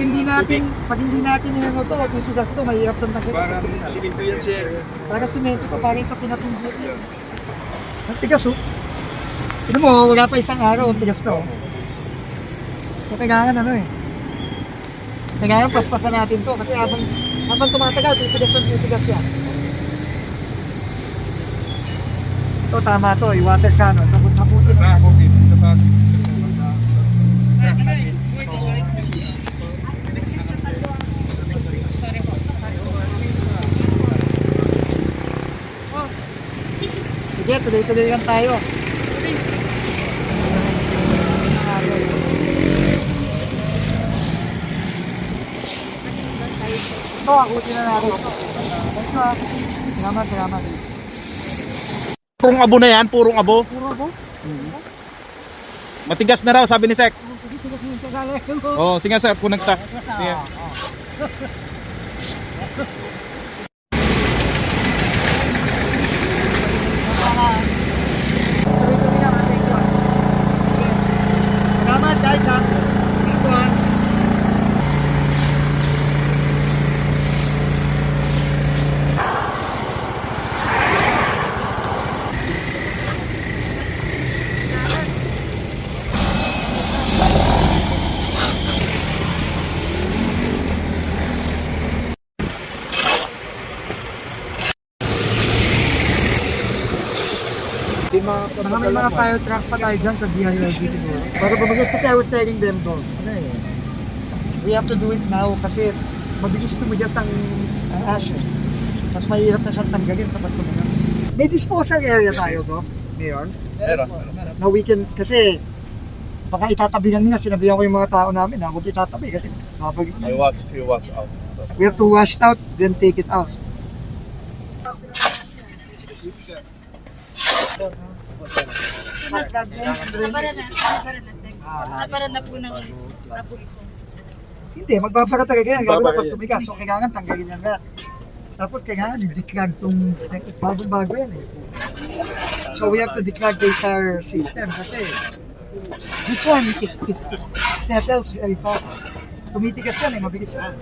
pag hindi natin yung to, titigas to, mahirap ng tanggalin. Parang simento yan, sir. Para simento to, parang sa pinatungkot yun. Ang tigas oh. Tignan mo, wala pa isang araw, ang tigas to. So, kailangan ano eh. Kailangan paspasan natin to, kasi habang tumatagal, titigas yan. Ito, tama to, yung water cannon, tapos haputin na natin. Sige, tuloy-tuloy lang tayo. Ito, akutin na natin. Salamat. Purong abo na yan, purong abo. Puro abo? Matigas na raw, sabi ni Sek. Oh, sige sir, punag ta. Sige. Salamat guys ha. Dito ha. May mga fire truck pa tayo dyan sa DILG siguro. Para bumagay kasi I was telling them to. We have to do it now kasi mabilis tumugas ang ash. Mas mahirap na siyang tanggalin kapag tumugas. May disposal area tayo ko, Mayor. Meron. Na we can, kasi baka itatabihan nila, sinabihan ko yung mga tao namin na huwag itatabi kasi mabagit na. He was out. We have to wash it out, then take it out. Para na po ng tapon ko. Hindi, magbabara talaga yan. Gagawin pag tumigas. So, kailangan tanggalin yan nga. Tapos kailangan i-declag itong bagong-bago yan eh. So, we have to declag the entire system kasi this one, it settles very fast. Tumitigas yan eh, mabilis yan.